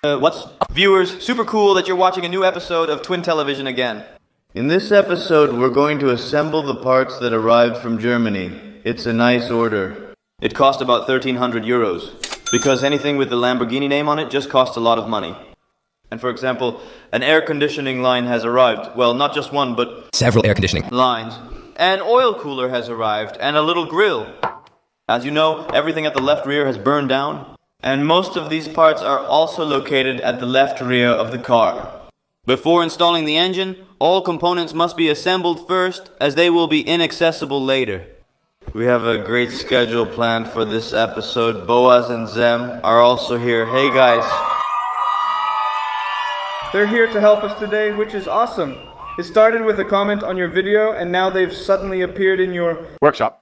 What's up, viewers? Super cool that you're watching a new episode of Twin Television again. In this episode, we're going to assemble the parts that arrived from Germany. It's a nice order. It cost about 1,300 euros, because anything with the Lamborghini name on it just costs a lot of money. And for example, an air conditioning line has arrived. Well, not just one, but several air conditioning lines. An oil cooler has arrived, and a little grill. As you know, everything at the left rear has burned down, and most of these parts are also located at the left rear of the car. Before installing the engine, all components must be assembled first, as they will be inaccessible later. We have a great schedule planned for this episode. Boaz and Zem are also here. Hey guys. They're here to help us today, which is awesome. It started with a comment on your video, and now they've suddenly appeared in your workshop.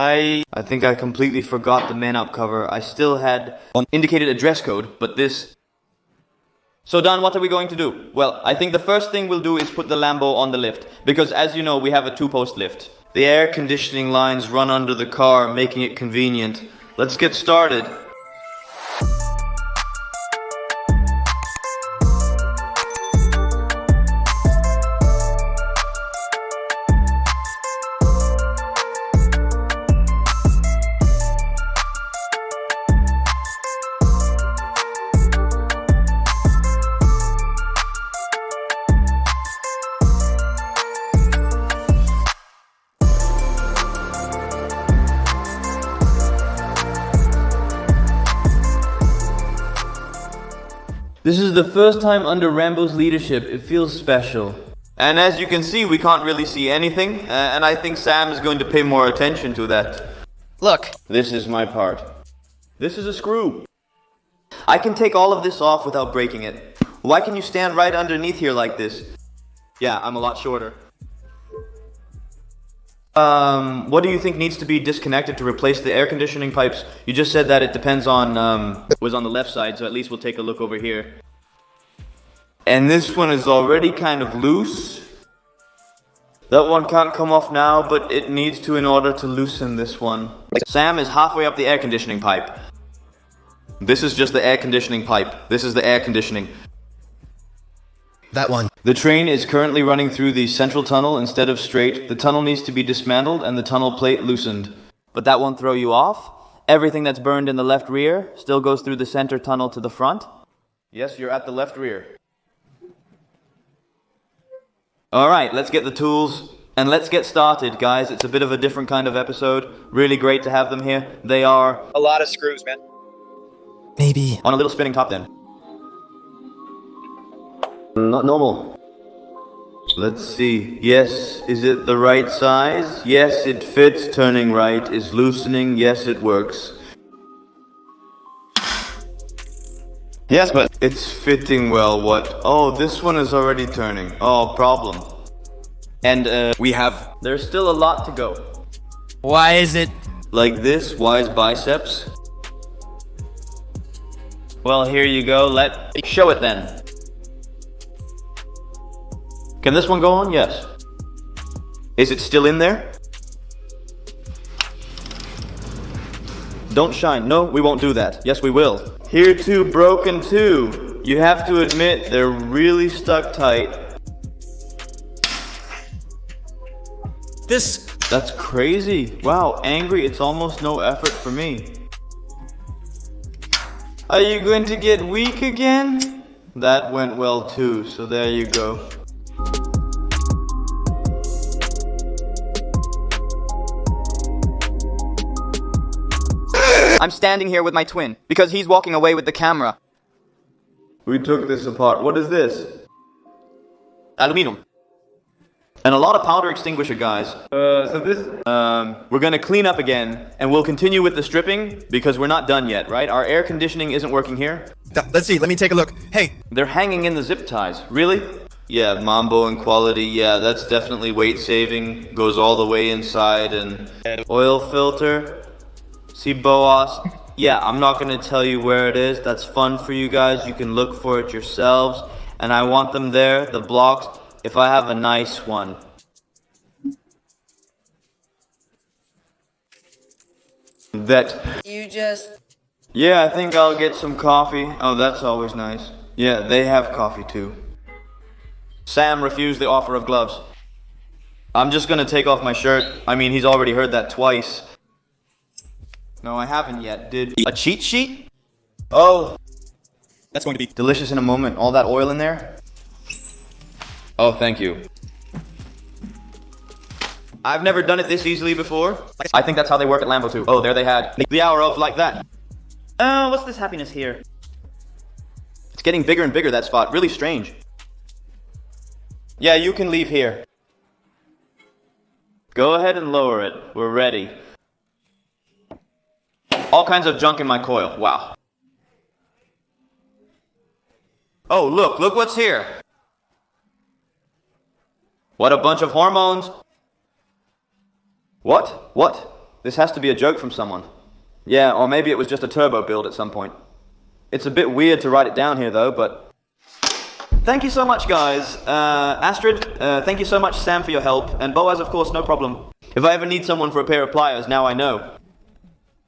I think I completely forgot the man up cover. I still had indicated a dress code, but this... So Don, what are we going to do? Well, I think the first thing we'll do is put the Lambo on the lift, because as you know, we have a two-post lift. The air conditioning lines run under the car, making it convenient. Let's get started. This is the first time under Rambo's leadership. It feels special. And as you can see, we can't really see anything, and I think Sam is going to pay more attention to that. Look, this is my part. This is a screw. I can take all of this off without breaking it. Why can you stand right underneath here like this? Yeah, I'm a lot shorter. What do you think needs to be disconnected to replace the air conditioning pipes? You just said that it depends on, was on the left side, so at least we'll take a look over here. And this one is already kind of loose. That one can't come off now, but it needs to in order to loosen this one. Sam is halfway up the air conditioning pipe. This is just the air conditioning pipe. This is the air conditioning. that one. The train is currently running through the central tunnel instead of straight. The tunnel needs to be dismantled and the tunnel plate loosened. But that won't throw you off. Everything that's burned in the left rear still goes through the center tunnel to the front. Yes, you're at the left rear. Alright, let's get the tools and let's get started, guys. It's a bit of a different kind of episode. Really great to have them here. They are A lot of screws, man. Maybe. on a little spinning top then. Not normal. Let's see. Yes, is it the right size? Yes, it fits. Turning right is loosening. Yes, it works. Yes, but It's fitting well. What? Oh, this one is already turning. Oh, problem. And we have... there's still a lot to go. Why is it? Like this, wise biceps. Well, here you go. Let's show it then. Can this one go on? Yes. Is it still in there? Don't shine. No, we won't do that. Yes, we will. Here too, broken too. You have to admit, they're really stuck tight. This. That's crazy. Wow, angry, it's almost no effort for me. Are you going to get weak again? That went well too, so there you go. I'm standing here with my twin, because he's walking away with the camera. We took this apart. What is this? Aluminum. And a lot of powder extinguisher, guys. We're gonna clean up again, and we'll continue with the stripping, because we're not done yet, right? Our air conditioning isn't working here. Let's see. Let me take a look. Hey. They're hanging in the zip ties. Really? Yeah, Mambo and quality. Yeah, that's definitely weight saving. Goes all the way inside. And oil filter. See Boas? Yeah, I'm not gonna tell you where it is. That's fun for you guys. You can look for it yourselves. And I want them there, the blocks, if I have a nice one. That You just Yeah, I think I'll get some coffee. Oh, that's always nice. Yeah, they have coffee too. Sam refused the offer of gloves. I'm just gonna take off my shirt. I mean, he's already heard that twice. No, I haven't yet. A cheat sheet? Oh. That's going to be Delicious in a moment. All that oil in there? Oh, thank you. I've never done it this easily before. I think that's how they work at Lambo too. Oh, there they had the hour of like that. Oh, what's this happiness here? It's getting bigger and bigger, that spot. Really strange. Yeah, you can leave here. Go ahead and lower it. We're ready. All kinds of junk in my coil. Wow. Oh, look what's here. What a bunch of hormones. What? This has to be a joke from someone. Yeah, or maybe it was just a turbo build at some point. It's a bit weird to write it down here though, but... Thank you so much, guys. Astrid, thank you so much, Sam, for your help. And Boaz, of course, no problem. If I ever need someone for a pair of pliers, now I know.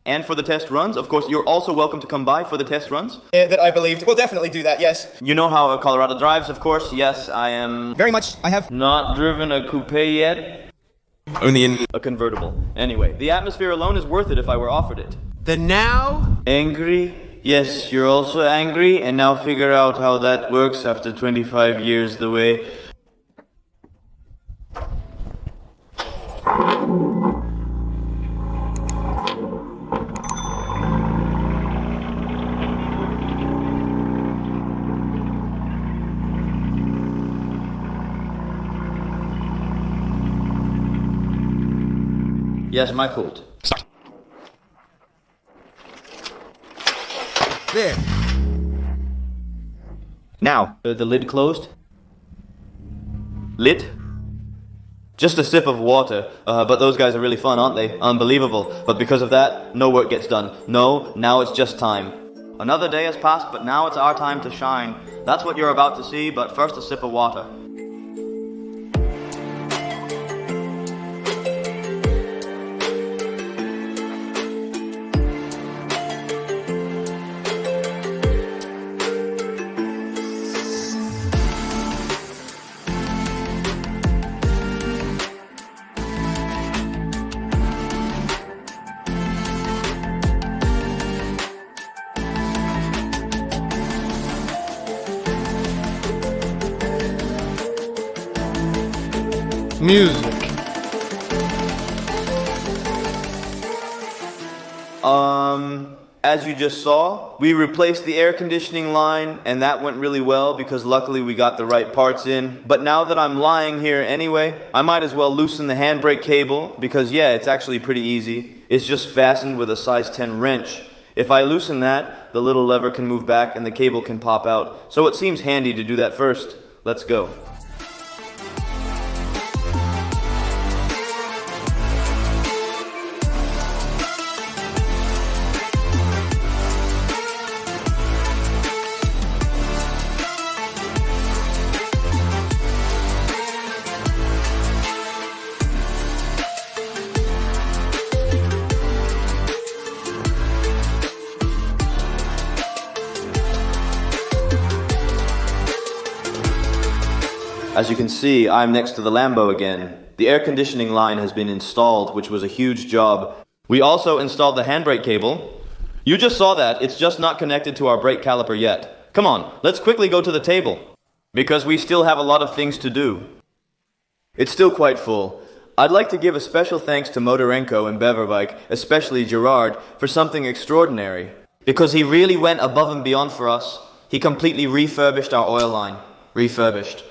And for the test runs, of course, you're also welcome to come by for the test runs. that I believed. We'll definitely do that, yes. You know how Colorado drives, of course. Yes, I am... Very much. I have Not driven a coupe yet. only in A convertible. Anyway, the atmosphere alone is worth it if I were offered it. the now. Angry? Yes, you're also angry, and now figure out how that works after 25 years the way. Yes, my fault. Start. There. Now, the lid closed? Lid? Just a sip of water. But those guys are really fun, aren't they? Unbelievable. But because of that, no work gets done. No, now it's just time. Another day has passed, but now it's our time to shine. That's what you're about to see, but first a sip of water. Music. As you just saw, we replaced the air conditioning line, and that went really well because luckily we got the right parts in. But now that I'm lying here anyway, I might as well loosen the handbrake cable because yeah, it's actually pretty easy. It's just fastened with a size 10 wrench. If I loosen that, the little lever can move back and the cable can pop out. So it seems handy to do that first. Let's go. As you can see, I'm next to the Lambo again. The air conditioning line has been installed, which was a huge job. We also installed the handbrake cable. You just saw that, it's just not connected to our brake caliper yet. Come on, let's quickly go to the table. Because we still have a lot of things to do. It's still quite full. I'd like to give a special thanks to Motorenko and Beverbike, especially Gerard, for something extraordinary. Because he really went above and beyond for us. He completely refurbished our oil line. Refurbished.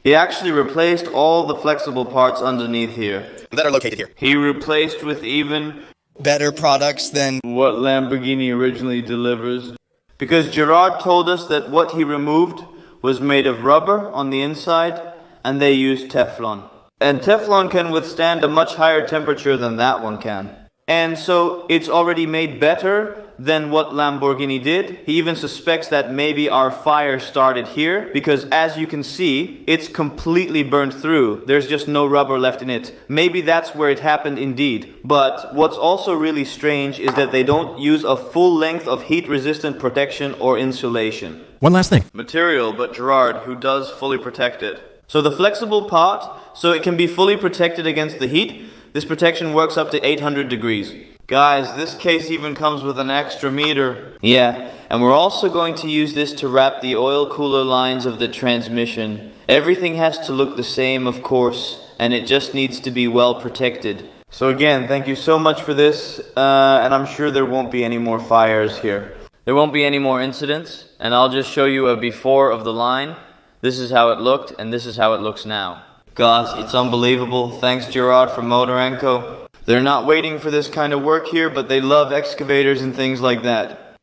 He actually replaced all the flexible parts underneath here. That are located here. He replaced with even Better products than what Lamborghini originally delivers. Because Gerard told us that what he removed was made of rubber on the inside, and they used Teflon. And Teflon can withstand a much higher temperature than that one can. And so it's already made better than what Lamborghini did. He even suspects that maybe our fire started here, because as you can see, it's completely burned through. There's just no rubber left in it. Maybe that's where it happened indeed. But what's also really strange is that they don't use a full length of heat-resistant protection or insulation. One last thing. Material, but Gerard, who does fully protect it. So the flexible part, so it can be fully protected against the heat. This protection works up to 800 degrees. Guys, this case even comes with an extra meter. Yeah, and we're also going to use this to wrap the oil cooler lines of the transmission. Everything has to look the same, of course, and it just needs to be well protected. So again, thank you so much for this, and I'm sure there won't be any more fires here. There won't be any more incidents, and I'll just show you a before of the line. This is how it looked, and this is how it looks now. Guys, it's unbelievable. Thanks, Gerard, from Motorenco. They're not waiting for this kind of work here, but they love excavators and things like that.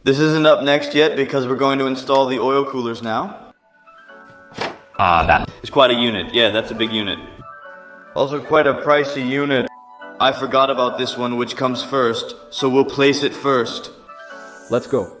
This isn't up next yet because we're going to install the oil coolers now. That is quite a unit. Yeah, that's a big unit. Also quite a pricey unit. I forgot about this one, which comes first, so we'll place it first. Let's go.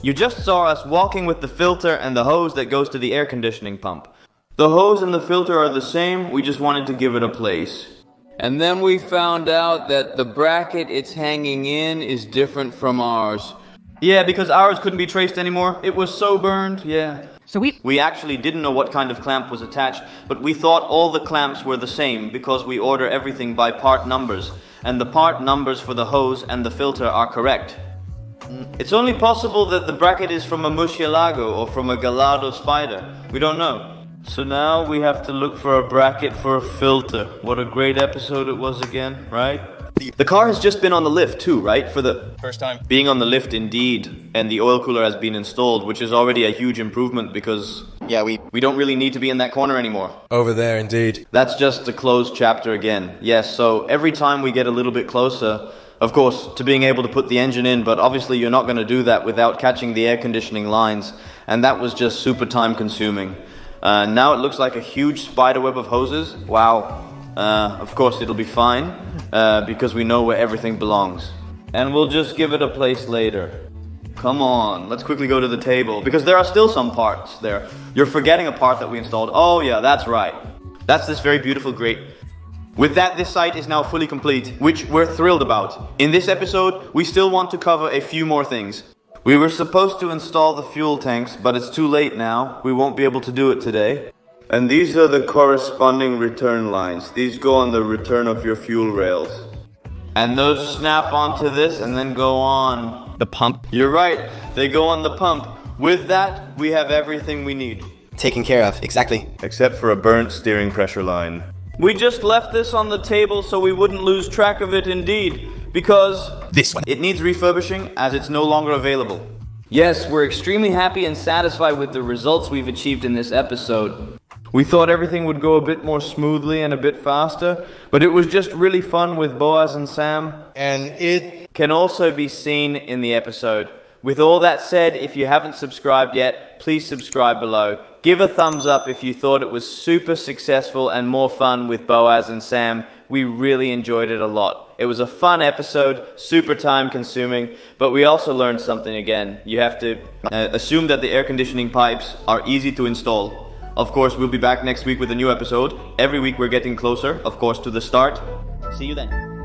You just saw us walking with the filter and the hose that goes to the air conditioning pump. The hose and the filter are the same, we just wanted to give it a place. And then we found out that the bracket it's hanging in is different from ours. Yeah, because ours couldn't be traced anymore. It was so burned, yeah. So We actually didn't know what kind of clamp was attached, but we thought all the clamps were the same because we order everything by part numbers, and the part numbers for the hose and the filter are correct. It's only possible that the bracket is from a Murcielago or from a Gallardo spider. We don't know. So now we have to look for a bracket for a filter. What a great episode it was again, right? The car has just been on the lift too, right? For the First time. being on the lift indeed, and the oil cooler has been installed, which is already a huge improvement because Yeah, we don't really need to be in that corner anymore. Over there, indeed. That's just the closed chapter again. Yes, so every time we get a little bit closer, of course, to being able to put the engine in, but obviously you're not going to do that without catching the air conditioning lines, and that was just super time consuming. Now it looks like a huge spider web of hoses. Wow. Of course it'll be fine, because we know where everything belongs. And we'll just give it a place later. Come on, let's quickly go to the table, because there are still some parts there. You're forgetting a part that we installed. Oh yeah, that's right. That's this very beautiful grate. With that, this site is now fully complete, which we're thrilled about. In this episode, we still want to cover a few more things. We were supposed to install the fuel tanks, but it's too late now. We won't be able to do it today. And these are the corresponding return lines. These go on the return of your fuel rails. And those snap onto this and then go on The pump. You're right, they go on the pump. With that, we have everything we need. Taken care of, exactly. Except for a burnt steering pressure line. We just left this on the table so we wouldn't lose track of it indeed, because this one. it needs refurbishing as it's no longer available. Yes, we're extremely happy and satisfied with the results we've achieved in this episode. we thought everything would go a bit more smoothly and a bit faster, but it was just really fun with Boaz and Sam. And it Can also be seen in the episode. With all that said, if you haven't subscribed yet, please subscribe below. Give a thumbs up if you thought it was super successful and more fun with Boaz and Sam. We really enjoyed it a lot. It was a fun episode, super time consuming, but we also learned something again. You have to assume that the air conditioning pipes are easy to install. Of course, we'll be back next week with a new episode. Every week we're getting closer, of course, to the start. See you then.